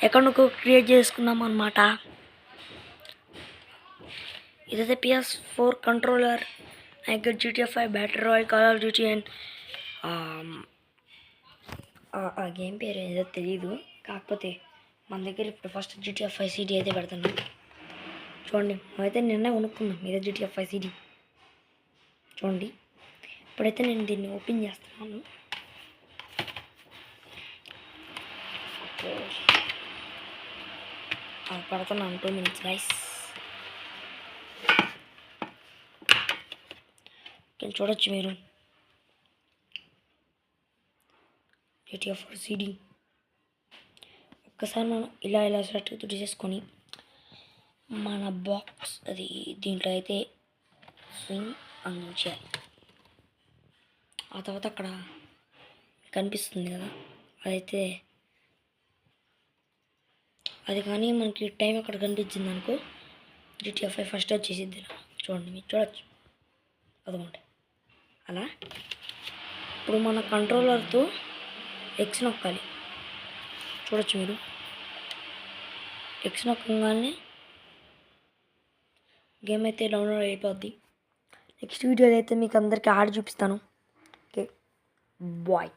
Account create చేసుకున్నాం అనమాట. ఇదైతే PS4 controller, I got GTA 5, Battle Royale, Call of Duty and ఆ game పేరు ఏదో తెలీదు. కాకపోతే మన దగ్గర ఇప్పుడు ఫస్ట్ GTA 5 CD అయితే పెడుతున్నాం. చూడండి, అయితే నిన్నే కొనుక్కున్నాం ఇదే GTA 5 CD. చూడండి, ఇప్పుడైతే నేను దీన్ని ఓపెన్ చేస్తున్నాను. పడుతున్నాను 2 minutes గైస్. చూడొచ్చు మీరు GTA 4 CD. ఒక్కసారి మనం ఇలా సెలెక్ట్ చేసుకొని మన బాక్స్ అది దీంట్లో అయితే స్వింగ్ అని చేయాలి. ఆ తర్వాత అక్కడ కనిపిస్తుంది కదా, అదైతే అది కానీ మనకి టైం అక్కడ కనిపించింది అనుకో, GTA 5 ఫస్ట్ వచ్చేసిద్ది. చూడండి, మీరు చూడొచ్చు. అదొకటి అలా. ఇప్పుడు మన కంట్రోలర్తో ఎక్స్ నొక్కాలి. చూడొచ్చు మీరు, ఎక్స్ నొక్కగానే గేమ్ అయితే డౌన్లోడ్ అయిపోద్ది. నెక్స్ట్ వీడియోలో అయితే మీకు అందరికీ ఆడి చూపిస్తాను. Okay bye.